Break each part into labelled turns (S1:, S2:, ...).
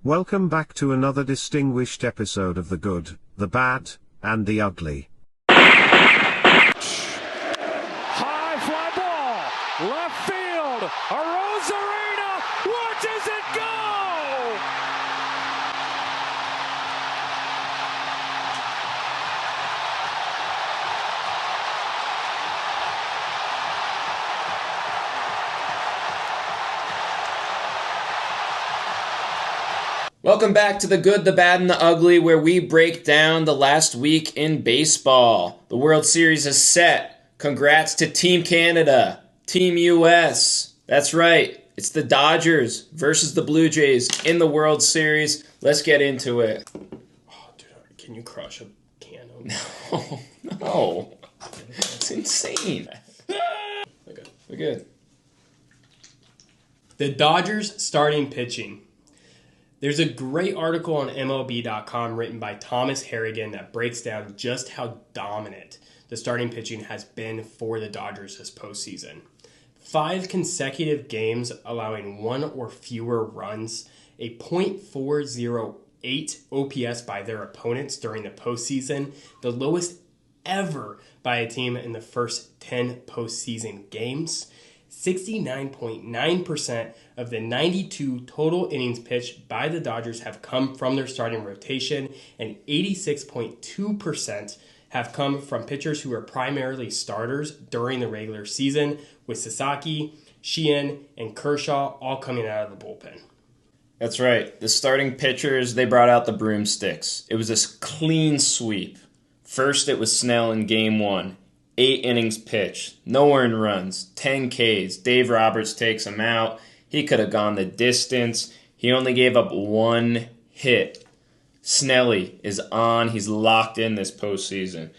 S1: Welcome back to another distinguished episode of The Good, the Bad, and the Ugly.
S2: High fly ball, left field, Arozarena watches it go!
S3: Welcome back to The Good, the Bad, and the Ugly, where we break down the last week in baseball. The World Series is set. Congrats to Team Canada, Team US. That's right, it's the Dodgers versus the Blue Jays in the World Series. Let's get into it.
S4: Oh, dude, can you crush a can opener?
S3: No. It's insane. We're good.
S4: The Dodgers starting pitching. There's a great article on MLB.com written by Thomas Harrigan that breaks down just how dominant the starting pitching has been for the Dodgers this postseason. 5 consecutive games allowing 1 or fewer runs, a .408 OPS by their opponents during the postseason, the lowest ever by a team in the first 10 postseason games. 69.9% of the 92 total innings pitched by the Dodgers have come from their starting rotation, and 86.2% have come from pitchers who are primarily starters during the regular season, with Sasaki, Sheehan, and Kershaw all coming out of the bullpen.
S3: That's right. The starting pitchers, they brought out the broomsticks. It was a clean sweep. First, it was Snell in Game 1. 8 innings pitched, no earned runs, 10 Ks. Dave Roberts takes him out. He could have gone the distance. He only gave up 1 hit. Snelly is on. He's locked in this postseason.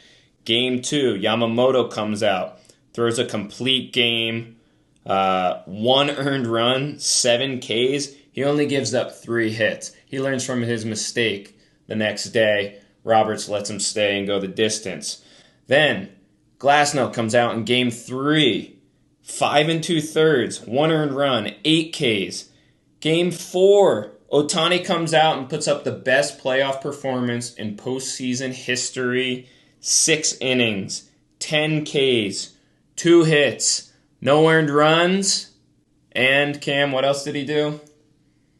S3: Game 2, Yamamoto comes out, throws a complete game, 1 earned run, 7 Ks. He only gives up 3 hits. He learns from his mistake the next day. Roberts lets him stay and go the distance. Then Glasnow comes out in Game 3, 5 2/3, 1 earned run, 8 Ks. Game 4, Ohtani comes out and puts up the best playoff performance in postseason history. 6 innings, 10 Ks, 2 hits, no earned runs. And Cam, what else did he do?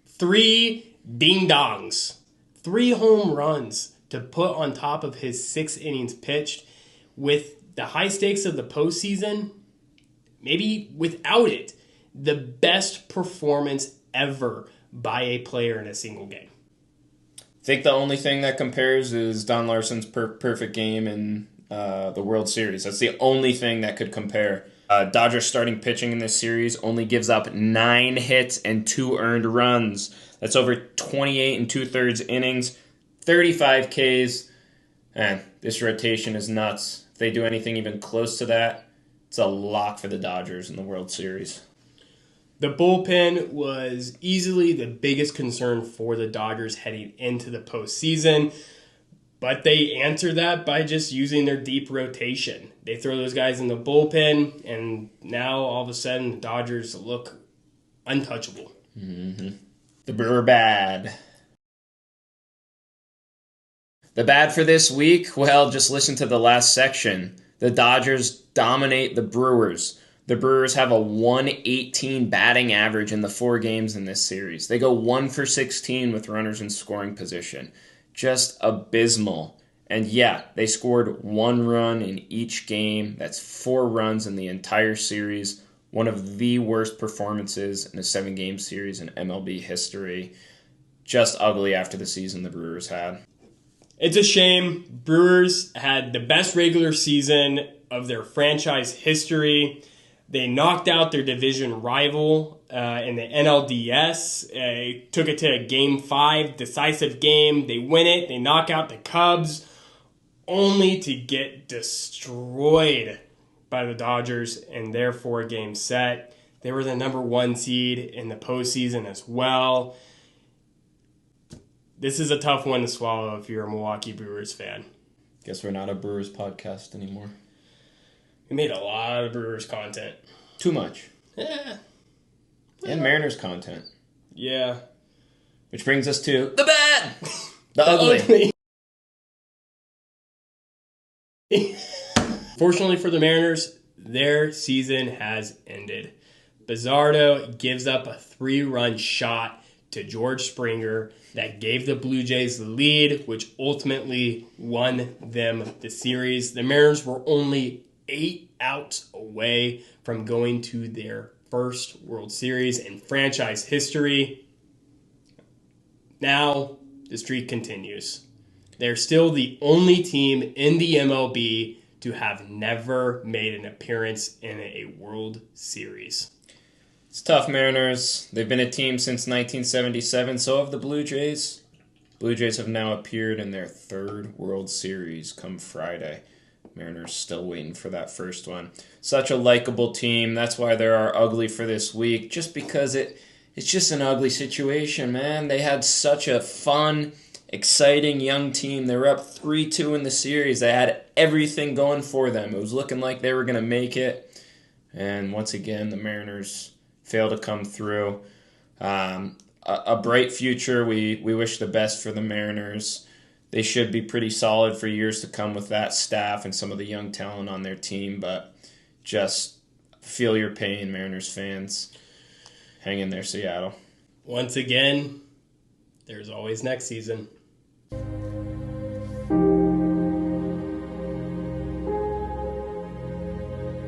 S4: 3 ding-dongs. 3 home runs to put on top of his 6 innings pitched. With the high stakes of the postseason, maybe without it, the best performance ever by a player in a single game.
S3: I think the only thing that compares is Don Larson's perfect game in the World Series. That's the only thing that could compare. Dodgers starting pitching in this series only gives up 9 hits and 2 earned runs. That's over 28 2/3 innings, 35 Ks. Man, this rotation is nuts. If they do anything even close to that, it's a lock for the Dodgers in the World Series.
S4: The bullpen was easily the biggest concern for the Dodgers heading into the postseason, but they answered that by just using their deep rotation. They throw those guys in the bullpen, and now all of a sudden the Dodgers look untouchable.
S3: Mm-hmm. The Brewer bad. The bad for this week? Well, just listen to the last section. The Dodgers dominate the Brewers. The Brewers have a 118 batting average in the 4 games in this series. They go 1 for 16 with runners in scoring position. Just abysmal. And yeah, they scored 1 run in each game. That's 4 runs in the entire series. One of the worst performances in a 7-game series in MLB history. Just ugly after the season the Brewers had.
S4: It's a shame. Brewers had the best regular season of their franchise history. They knocked out their division rival in the NLDS. Took it to a Game 5, decisive game. They win it. They knock out the Cubs, only to get destroyed by the Dodgers in their 4-game set. They were the number 1 seed in the postseason as well. This is a tough one to swallow if you're a Milwaukee Brewers fan.
S3: Guess we're not a Brewers podcast anymore.
S4: We made a lot of Brewers content.
S3: Too much.
S4: Yeah.
S3: And Mariners content.
S4: Yeah.
S3: Which brings us to the bad, the ugly.
S4: Fortunately for the Mariners, their season has ended. Bizzardo gives up a 3-run shot to George Springer that gave the Blue Jays the lead, which ultimately won them the series. The Mariners were only 8 outs away from going to their first World Series in franchise history. Now, the streak continues. They're still the only team in the MLB to have never made an appearance in a World Series.
S3: It's tough, Mariners. They've been a team since 1977, so have the Blue Jays. Blue Jays have now appeared in their 3rd World Series come Friday. Mariners still waiting for that first one. Such a likable team. That's why they're our ugly for this week, just because it's just an ugly situation, man. They had such a fun, exciting young team. They were up 3-2 in the series. They had everything going for them. It was looking like they were going to make it. And once again, the Mariners fail to come through. A bright future. We wish the best for the Mariners. They should be pretty solid for years to come with that staff and some of the young talent on their team. But just feel your pain, Mariners fans. Hang in there, Seattle.
S4: Once again, there's always next season.